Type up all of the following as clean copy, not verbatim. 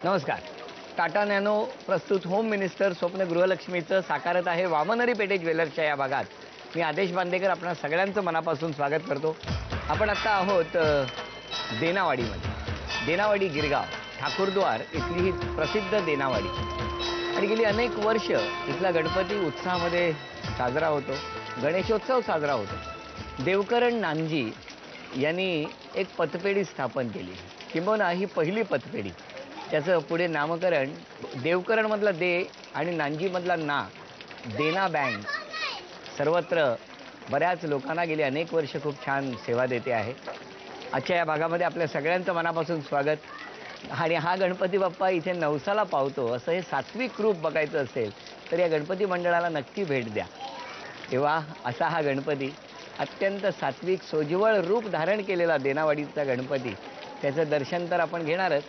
नमस्कार. टाटा नॅनो प्रस्तुत home minister स्वप्न गृहलक्ष्मीचं साकारत आहे वामनरी पेठे ज्वेलर्सच्या या भागात. मी आदेश बांदेकर आपणा सगळ्यांचं मनापासून स्वागत करतो. आपण आत्ता आहोत देनावाडीमध्ये. देनावाडी गिरगाव ठाकूरद्वार इथली ही प्रसिद्ध देनावाडी आणि गेली अनेक वर्ष इथला गणपती उत्साहामध्ये साजरा होतो. गणेशोत्सव साजरा होतो. देवकरण नानजी यांनी एक पतपेढी स्थापन केली, किंबहुना ही पहिली पतपेढी. त्याचं पुढे नामकरण देवकरणमधला दे आणि नानजीमधला ना, देना बँक सर्वत्र बऱ्याच लोकांना गेली अनेक वर्ष खूप छान सेवा देते आहे. आजच्या या भागामध्ये आपल्या सगळ्यांचं मनापासून स्वागत. आणि हा गणपती बाप्पा इथे नवसाला पावतो असं हे सात्विक रूप बघायचं असेल तर या गणपती मंडळाला नक्की भेट द्या. तेव्हा असा हा गणपती अत्यंत सात्विक सोज्वळ रूप धारण केलेला देनावाडीचा गणपती, त्याचं दर्शन तर आपण घेणारच,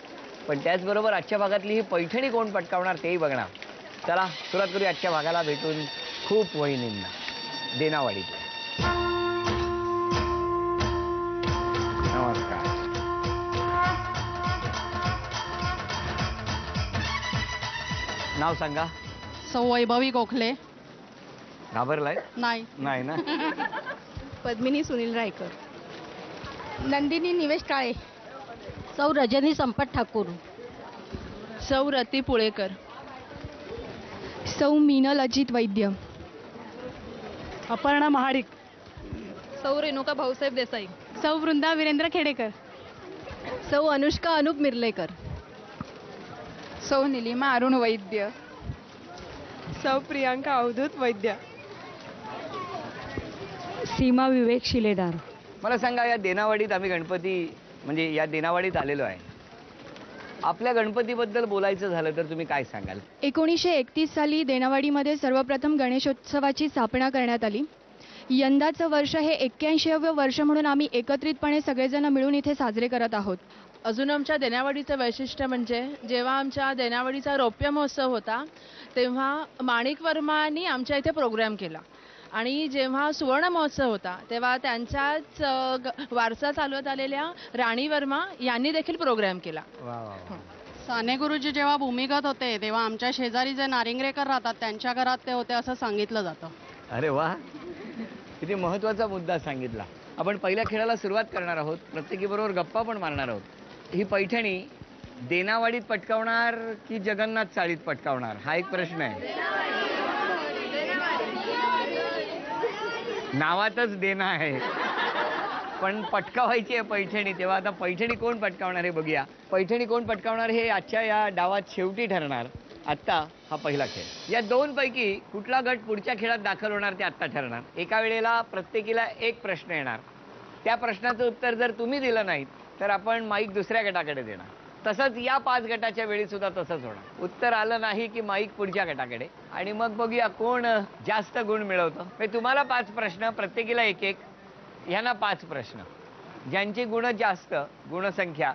पण त्याचबरोबर आजच्या भागातली ही पैठणी कोण पटकावणार तेही बघणार. चला सुरुवात करूया आजच्या भागाला भेटून खूप वहिनींना देनावाडीत. नमस्कार. नाव सांगा. सौ वैभवी गोखले. घाबरलाय? नाही नाही ना. पद्मिनी सुनील रायकर. नंदिनी निवेश काळे. सौ रजनी संपत ठाकूर. सौ रती पुळेकर. सौ मीनल अजित वैद्य. अपर्णा महाडिक. सौ रेणुका भाऊसाहेब देसाई. सौ वृंदा वीरेंद्र खेडेकर. सौ अनुष्का अनुप मिर्लेकर. सौ निलिमा अरुण वैद्य. सौ प्रियांका अवधूत वैद्य. सीमा विवेक शिलेदार. मला सांगा, या देनावाडीत आम्ही गणपती म्हणजे या देनावाडीत आलेलो आहे. आपल्या गणपतीबद्दल बोलायचं झालं तर तुम्ही काय सांगाल? 1931 साली देनावाडीमध्ये सर्वप्रथम गणेशोत्सवाची स्थापना करण्यात आली. यंदाचं वर्ष हे 81वं वर्ष म्हणून आम्ही एकत्रितपणे सगळेजण मिळून इथे साजरे करत आहोत. अजून आमच्या देनावाडीचं वैशिष्ट्य म्हणजे जेव्हा आमच्या देनावाडीचा रौप्य महोत्सव होता तेव्हा माणिक वर्मांनी आमच्या इथे प्रोग्राम केला, आणि जेव्हा सुवर्ण महोत्सव होता तेव्हा त्यांच्याच वारसा चालवत आलेल्या राणी वर्मा यांनी देखील प्रोग्राम केला. साने गुरुजी जेव्हा भूमिगत होते तेव्हा आमच्या शेजारी जे नारिंगरेकर राहतात त्यांच्या घरात ते होते असं सांगितलं जातं. अरे वा, किती महत्त्वाचा मुद्दा सांगितला. आपण पहिल्या खेळाला सुरुवात करणार आहोत. प्रत्येकीबरोबर गप्पा पण मारणार आहोत. ही पैठणी देनावाडीत पटकावणार की जगन्नाथ चाळीत पटकावणार हा एक प्रश्न आहे. नावातच देना आहे, पण पटकावायची आहे पैठणी. तेव्हा आता पैठणी कोण पटकावणार हे बघूया. पैठणी कोण पटकावणार हे आजच्या या डावात शेवटी ठरणार. आत्ता हा पहिला खेळ. या दोनपैकी कुठला गट पुढच्या खेळात दाखल होणार ते आत्ता ठरणार. एका वेळेला प्रत्येकीला एक प्रश्न येणार. त्या प्रश्नाचं उत्तर जर तुम्ही दिलं नाहीत तर आपण माईक दुसऱ्या गटाकडे देणार. तसंच या 5 गटाच्या वेळी सुद्धा तसंच होणार. उत्तर आलं नाही की माईक पुढच्या गटाकडे, आणि मग बघूया कोण जास्त गुण मिळवतं. तुम्हाला 5 प्रश्न, प्रत्येकीला एक एक. ह्यांना 5 प्रश्न. ज्यांची गुण जास्त, गुणसंख्या,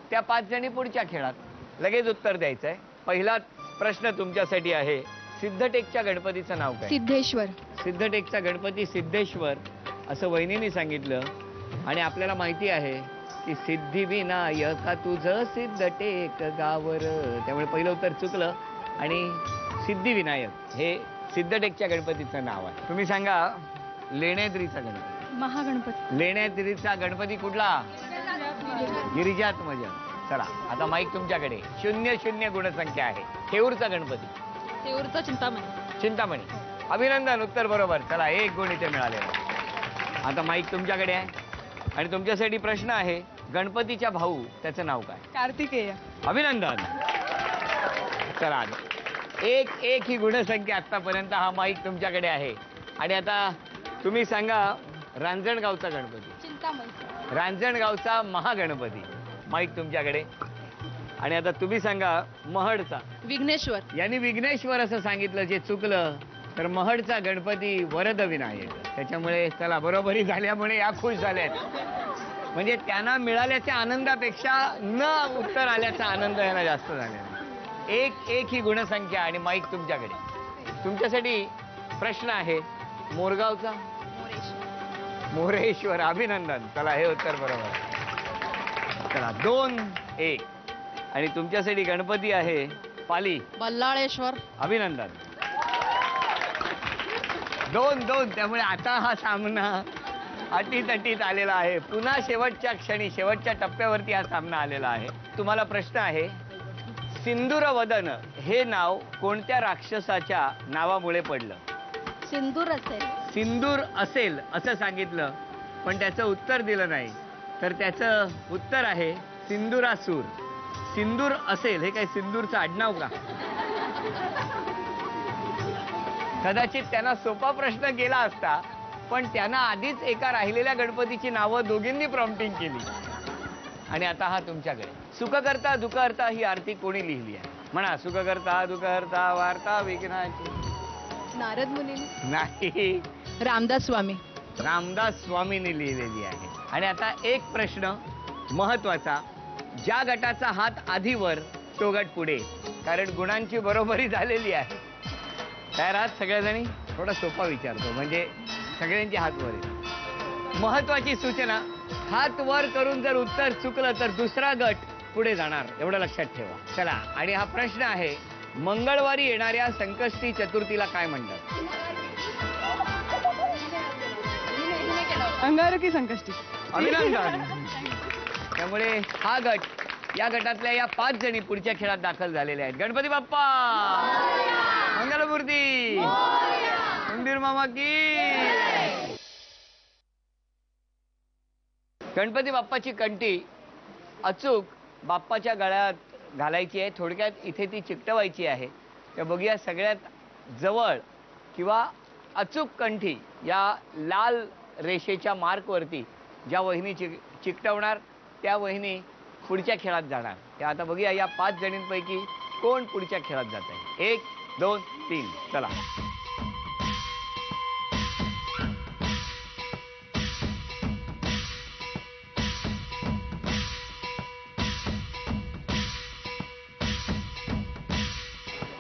त्या 5 जणी पुढच्या खेळात लगेच उत्तर द्यायचं आहे. पहिला प्रश्न तुमच्यासाठी आहे. सिद्धटेकच्या गणपतीचं नाव काय? सिद्धेश्वर. सिद्धटेकचा गणपती सिद्धेश्वर असं वहिनीने सांगितलं. आणि आपल्याला माहिती आहे की सिद्धिविनायका तुझं सिद्धटेक गावर, त्यामुळे पहिलं उत्तर चुकलं. आणि सिद्धिविनायक हे सिद्धटेकच्या गणपतीचं नाव आहे. तुम्ही सांगा लेण्याद्रीचा गणपती. महागणपती. लेण्याद्रीचा गणपती कुठला? गिरिजात्मज. चला आता माईक तुमच्याकडे. 0-0 गुणसंख्या आहे. थेऊरचा गणपती. तेऊरचा चिंतामणी. चिंतामणी. अभिनंदन, उत्तर बरोबर. चला 1 गुण इथे मिळालेला. आता माईक तुमच्याकडे आहे आणि तुमच्यासाठी प्रश्न आहे. गणपतीच्या भाऊ त्याचं नाव काय? कार्तिकेय. अभिनंदन. चला 1-1 ही गुणसंख्या आतापर्यंत. हा माईक तुमच्याकडे आहे. आणि आता तुम्ही सांगा रांजणगावचा गणपती. चिंतामणी. रांजणगावचा महागणपती. माईक तुमच्याकडे. आणि आता तुम्ही सांगा महडचा. विघ्नेश्वर. यांनी विघ्नेश्वर असं सांगितलं, जे चुकलं. तर महडचा गणपती वरद विनायक. त्याच्यामुळे चला बरोबरी झाल्यामुळे या खुश झाल्यात. म्हणजे त्यांना मिळाल्याच्या आनंदापेक्षा न उत्तर आल्याचा आनंद यांना जास्त झालेला. 1-1 ही गुणसंख्या. आणि माईक तुमच्याकडे. तुमच्यासाठी प्रश्न आहे मोरगावचा. मोरेश्वर. अभिनंदन. चला हे उत्तर बरोबर. चला 2-1. आणि तुमच्यासाठी गणपती आहे पाली बल्लाळेश्वर. अभिनंदन. 2-2. त्यामुळे आता हा सामना अटीतटीत आलेला आहे. पुन्हा शेवटच्या क्षणी शेवटच्या टप्प्यावरती हा सामना आलेला आहे. तुम्हाला प्रश्न आहे, सिंदूरवदन हे नाव कोणत्या राक्षसाच्या नावामुळे पडलं? सिंदूर असेल. सिंदूर असेल असं सांगितलं, पण त्याचं उत्तर दिलं नाही. तर त्याचं उत्तर आहे सिंदुरासूर. सिंदूर असेल हे काय सिंदूरचं आडनाव का? कदाचित त्यांना सोपा प्रश्न गेला असता, पण त्यांना आधीच एका राहिलेल्या गणपतीची नावं दोघींनी प्रॉम्प्टिंग केली. आणि आता हा तुमच्याकडे. सुखकर्ता दुःखहर्ता ही आरती कोणी लिहिली आहे? म्हणा. सुखकर्ता दुःखहर्ता वार्ता विघ्नाची. नारद मुनी. नाही, रामदास स्वामी. रामदास स्वामींनी लिहिलेली आहे. आणि आता एक प्रश्न महत्वाचा, ज्या गटाचा हात आधी वर तो गट पुढे, कारण गुणांची बरोबरी झालेली आहे. तयार आहात सगळ्याजणी? थोडा सोपा विचारतो म्हणजे सगळ्यांचे हात वर आहेत. महत्वाची सूचना, हात वर करून जर उत्तर चुकलं तर दुसरा गट पुढे जाणार, एवढं लक्षात ठेवा. चला, आणि हा प्रश्न आहे, मंगळवारी येणाऱ्या संकष्टी चतुर्थीला काय म्हणतात? अंगारकी संकष्टी. अभिनंदन. त्यामुळे हा गट, या गटातल्या या 5 जणी पुढच्या खेळात दाखल झालेल्या आहेत. गणपती बाप्पा मंगलमूर्ती, मंदिर मामा की. गणपती बाप्पाची कंठी अचूक बाप्पाच्या गळ्यात घालायची आहे. थोडक्यात इथे ती चिकटवायची आहे. तर बघूया सगळ्यात जवळ किंवा अचूक कंठी या लाल रेषेच्या मार्कवरती ज्या वहिनी चिकटवणार त्या वहिनी पुढच्या खेळात जाणार. त्या आता बघूया या 5 जणींपैकी कोण पुढच्या खेळात जात आहे. 1, 2, 3. चला.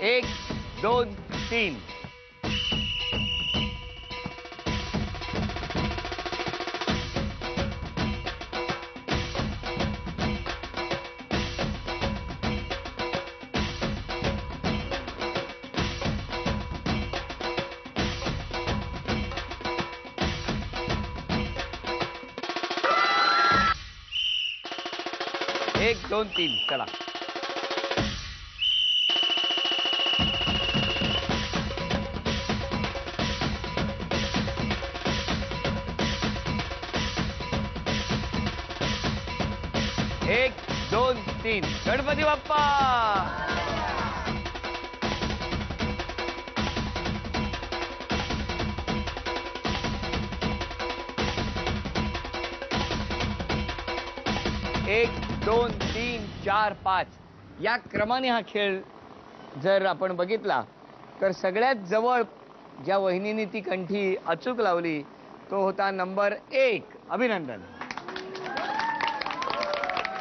एक, 2, 3. एक, 2, 3. चला. एक, 2, 3. गणपती बाप्पा. एक, 2, 3, 4, 5 या क्रमाने हा खेळ जर आपण बघितला तर सगळ्यात जवळ ज्या वहिनीने ती कंठी अचूक लावली तो होता नंबर 1. अभिनंदन.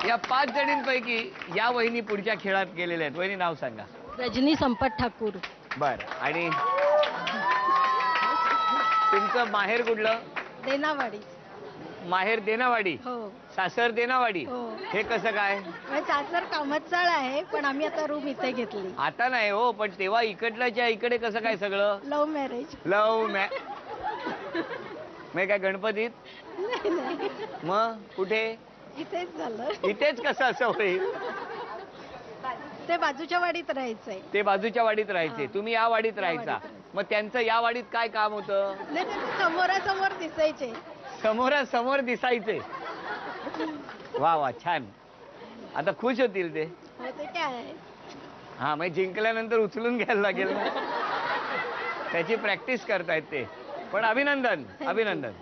या 5 जणींपैकी या वहिनी पुढच्या खेळात गेलेल्या आहेत. वहिनी नाव सांगा. रजनी संपत ठाकूर. बर. आणि तुमचं माहेर कुठलं? देनावाडी. माहेर देनावाडी. हो. सासर देनावाडी. हो. हे कसं काय? सासर कामतचाळ आहे पण आम्ही आता रूम इथे घेतली. आता नाही हो, पण तेव्हा इकडल्याच्या इकडे कसं काय सगळं? Love marriage. मग काय गणपतीत? मग कुठे? इथेच झालं. इथेच कसं असं होईल? ते बाजूच्या वाडीत राहायचंय. ते बाजूच्या वाडीत राहायचे, तुम्ही या वाडीत या राहायचा. वाडीत राहायचं. मग त्यांचं या वाडीत काय काम होतं? नाही ते समोरासमोर दिसायचे. समोरासमोर दिसायचे. वा वा, छान. आता खुश होतील ते. हो ते काय आहे. हा, मग जिंकल्यानंतर उचलून घ्यायला लागेल ना. त्याची प्रॅक्टिस करतायत ते. पण अभिनंदन, अभिनंदन.